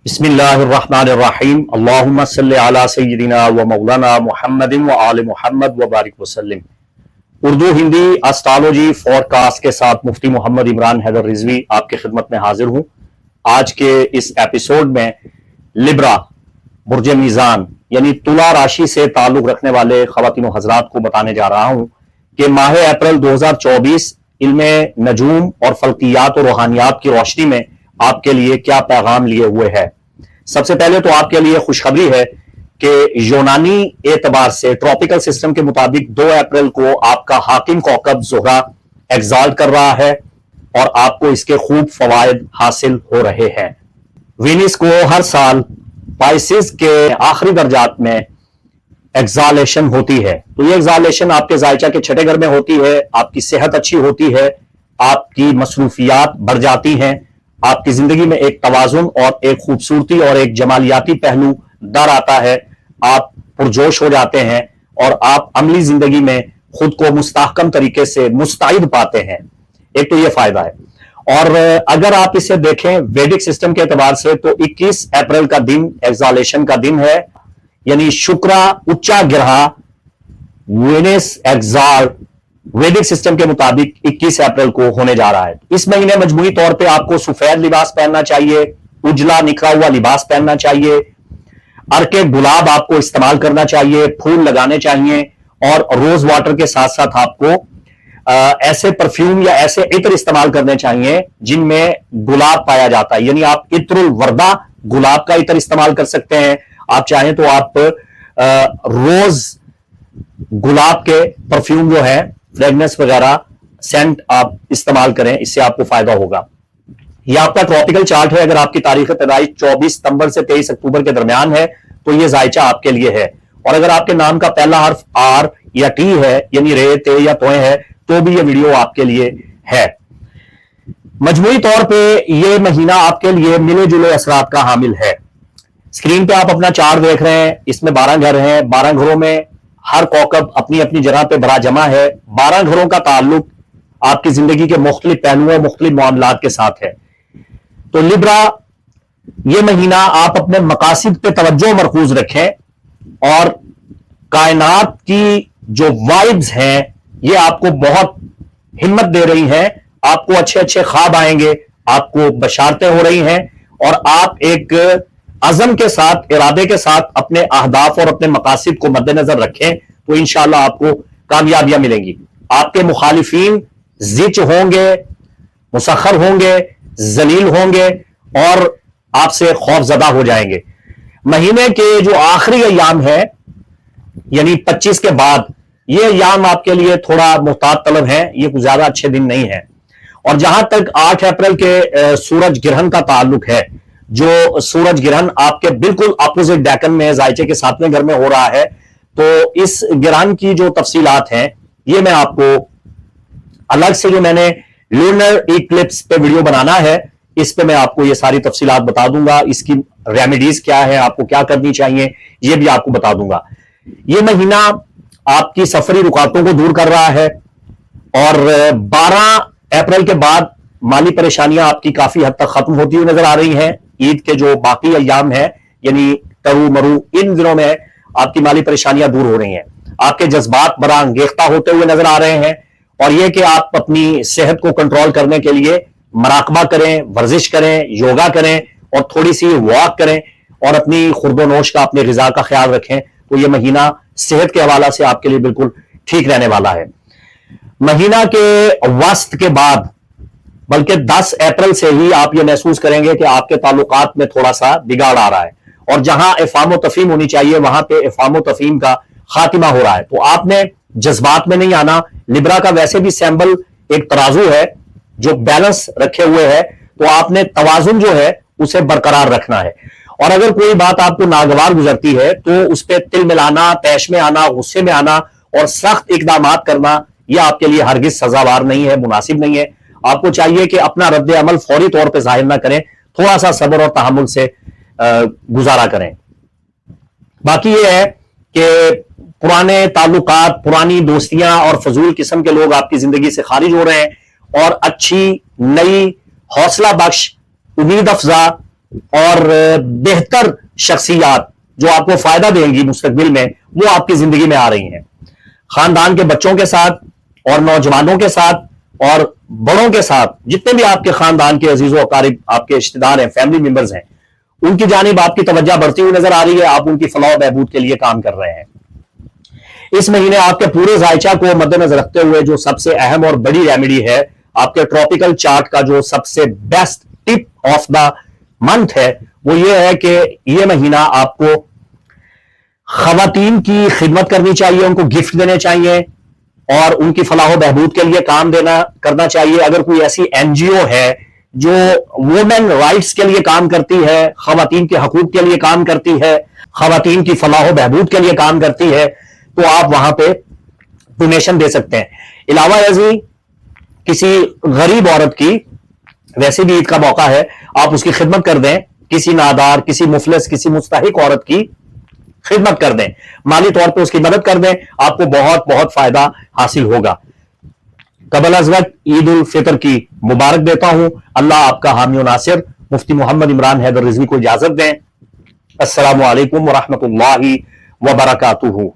بسم اللہ الرحمن الرحیم اللہم صلی علی سیدنا و مولانا محمد و آل محمد و بارک وسلم۔ اردو ہندی اسٹرالوجی فورکاسٹ کے ساتھ مفتی محمد عمران حیدر رضوی آپ کی خدمت میں حاضر ہوں۔ آج کے اس ایپیسوڈ میں لبرا برج میزان یعنی تلا راشی سے تعلق رکھنے والے خواتین و حضرات کو بتانے جا رہا ہوں کہ ماہ اپریل 2024 علم نجوم اور فلکیات و روحانیات کی روشنی میں آپ کے لیے کیا پیغام لیے ہوئے ہے۔ سب سے پہلے تو آپ کے لیے خوشخبری ہے کہ یونانی اعتبار سے ٹراپیکل سسٹم کے مطابق 2 اپریل کو آپ کا حاکم کوکب زہرہ ایگزالٹ کر رہا ہے اور آپ کو اس کے خوب فوائد حاصل ہو رہے ہیں۔ وینس کو ہر سال پائسز کے آخری درجات میں ایگزالیشن ہوتی ہے، تو یہ ایگزالیشن آپ کے زائچہ کے چھٹے گھر میں ہوتی ہے، آپ کی صحت اچھی ہوتی ہے، آپ کی مصروفیات بڑھ جاتی ہیں، آپ کی زندگی میں ایک توازن اور ایک خوبصورتی اور ایک جمالیاتی پہلو در آتا ہے، آپ پرجوش ہو جاتے ہیں اور آپ عملی زندگی میں خود کو مستحکم طریقے سے مستعد پاتے ہیں۔ ایک تو یہ فائدہ ہے، اور اگر آپ اسے دیکھیں ویدک سسٹم کے اعتبار سے تو 21 اپریل کا دن ایگزالیشن کا دن ہے، یعنی شکرا اچا گرہا وینس ایگزال ویدک سسٹم کے مطابق 21 اپریل کو ہونے جا رہا ہے۔ اس مہینے مجموعی طور پہ آپ کو سفید لباس پہننا چاہیے، اجلا نکھرا ہوا لباس پہننا چاہیے، ارکے گلاب آپ کو استعمال کرنا چاہیے، پھول لگانے چاہیے، اور روز واٹر کے ساتھ ساتھ آپ کو ایسے پرفیوم یا ایسے عطر استعمال کرنے چاہیے جن میں گلاب پایا جاتا ہے، یعنی آپ عطر الوردہ گلاب کا عطر استعمال کر سکتے ہیں، آپ چاہیں تو آپ روز گلاب کے پرفیوم جو ہے فریگنس وغیرہ سینٹ آپ استعمال کریں، اس سے آپ کو فائدہ ہوگا۔ یہ آپ کا ٹراپیکل چارٹ ہے، اگر آپ کی تاریخ پیدائش 24 ستمبر سے 23 اکتوبر کے درمیان ہے تو یہ زائچہ آپ کے لیے ہے، اور اگر آپ کے نام کا پہلا حرف آر یا ٹی ہے یعنی رے تے یا توئے ہے تو بھی یہ ویڈیو آپ کے لیے ہے۔ مجموعی طور پہ یہ مہینہ آپ کے لیے ملے جلے اثرات کا حامل ہے۔ اسکرین پہ آپ اپنا چارٹ دیکھ رہے ہیں، اس میں 12 گھر ہیں، 12 گھروں میں ہر کوکب اپنی اپنی جگہ پہ برا جمع ہے، 12 گھروں کا تعلق آپ کی زندگی کے مختلف پہلوؤں مختلف معاملات کے ساتھ ہے۔ تو لبرا یہ مہینہ آپ اپنے مقاصد پہ توجہ مرکوز رکھیں، اور کائنات کی جو وائبز ہیں یہ آپ کو بہت ہمت دے رہی ہیں، آپ کو اچھے اچھے خواب آئیں گے، آپ کو بشارتیں ہو رہی ہیں، اور آپ ایک عزم کے ساتھ ارادے کے ساتھ اپنے اہداف اور اپنے مقاصد کو مد نظر رکھیں تو انشاءاللہ آپ کو کامیابیاں ملیں گی۔ آپ کے مخالفین زچ ہوں گے، مسخر ہوں گے، ذلیل ہوں گے، اور آپ سے خوف زدہ ہو جائیں گے۔ مہینے کے جو آخری ایام ہیں یعنی 25 کے بعد، یہ ایام آپ کے لیے تھوڑا محتاط طلب ہیں، یہ کچھ زیادہ اچھے دن نہیں ہیں۔ اور جہاں تک 8 اپریل کے سورج گرہن کا تعلق ہے، جو سورج گرہن آپ کے بالکل اپوزٹ ڈیکن میں زائچے کے 7ویں گھر میں ہو رہا ہے، تو اس گرہن کی جو تفصیلات ہیں یہ میں آپ کو الگ سے جو میں نے لونر ایکلپس پہ ویڈیو بنانا ہے اس پہ میں آپ کو یہ ساری تفصیلات بتا دوں گا، اس کی ریمیڈیز کیا ہے، آپ کو کیا کرنی چاہیے یہ بھی آپ کو بتا دوں گا۔ یہ مہینہ آپ کی سفری رکاوٹوں کو دور کر رہا ہے، اور 12 اپریل کے بعد مالی پریشانیاں آپ کی کافی حد تک ختم ہوتی ہوئی نظر آ رہی ہیں۔ عید کے جو باقی ایام ہیں یعنی ترو مرو، ان دنوں میں آپ کی مالی پریشانیاں دور ہو رہی ہیں، آپ کے جذبات برا انگیختہ ہوتے ہوئے نظر آ رہے ہیں، اور یہ کہ آپ اپنی صحت کو کنٹرول کرنے کے لیے مراقبہ کریں، ورزش کریں، یوگا کریں، اور تھوڑی سی واک کریں، اور اپنی خورد و نوش کا اپنے غذا کا خیال رکھیں، تو یہ مہینہ صحت کے حوالے سے آپ کے لیے بالکل ٹھیک رہنے والا ہے۔ مہینہ کے وسط کے بعد بلکہ 10 اپریل سے ہی آپ یہ محسوس کریں گے کہ آپ کے تعلقات میں تھوڑا سا بگاڑ آ رہا ہے، اور جہاں افہام و تفہیم ہونی چاہیے وہاں پہ افہام و تفہیم کا خاتمہ ہو رہا ہے۔ تو آپ نے جذبات میں نہیں آنا، لبرا کا ویسے بھی سیمبل ایک ترازو ہے جو بیلنس رکھے ہوئے ہے، تو آپ نے توازن جو ہے اسے برقرار رکھنا ہے، اور اگر کوئی بات آپ کو ناگوار گزرتی ہے تو اس پہ تل ملانا، طیش میں آنا، غصے میں آنا اور سخت اقدامات کرنا یہ آپ کے لیے ہرگز سزاوار نہیں ہے، مناسب نہیں ہے۔ آپ کو چاہیے کہ اپنا رد عمل فوری طور پہ ظاہر نہ کریں، تھوڑا سا صبر اور تحمل سے گزارا کریں۔ باقی یہ ہے کہ پرانے تعلقات، پرانی دوستیاں اور فضول قسم کے لوگ آپ کی زندگی سے خارج ہو رہے ہیں، اور اچھی نئی حوصلہ بخش امید افزا اور بہتر شخصیات جو آپ کو فائدہ دیں گی مستقبل میں، وہ آپ کی زندگی میں آ رہی ہیں۔ خاندان کے بچوں کے ساتھ اور نوجوانوں کے ساتھ اور بڑوں کے ساتھ، جتنے بھی آپ کے خاندان کے عزیز و اقارب آپ کے رشتے دار ہیں، فیملی ممبرز ہیں، ان کی جانب آپ کی توجہ بڑھتی ہوئی نظر آ رہی ہے۔ آپ ان کی فلاح و بہبود کے لیے کام کر رہے ہیں۔ اس مہینے آپ کے پورے ذائچہ کو مد نظر رکھتے ہوئے جو سب سے اہم اور بڑی ریمیڈی ہے، آپ کے ٹراپیکل چارٹ کا جو سب سے best tip of the month ہے، وہ یہ ہے کہ یہ مہینہ آپ کو خواتین کی خدمت کرنی چاہیے، ان کو گفٹ دینے چاہیے اور ان کی فلاح و بہبود کے لیے کام کرنا چاہیے۔ اگر کوئی ایسی این جی او ہے جو وومن رائٹس کے لیے کام کرتی ہے، خواتین کے حقوق کے لیے کام کرتی ہے، خواتین کی فلاح و بہبود کے لیے کام کرتی ہے، تو آپ وہاں پہ ڈونیشن دے سکتے ہیں۔ علاوہ ازیں کسی غریب عورت کی، ویسے بھی عید کا موقع ہے، آپ اس کی خدمت کر دیں، کسی نادار، کسی مفلس، کسی مستحق عورت کی خدمت کر دیں، مالی طور پہ اس کی مدد کر دیں، آپ کو بہت بہت فائدہ حاصل ہوگا۔ قبل از وقت عید الفطر کی مبارک دیتا ہوں۔ اللہ آپ کا حامی و ناصر۔ مفتی محمد عمران حیدر رضوی کو اجازت دیں۔ السلام علیکم ورحمۃ اللہ وبرکاتہ۔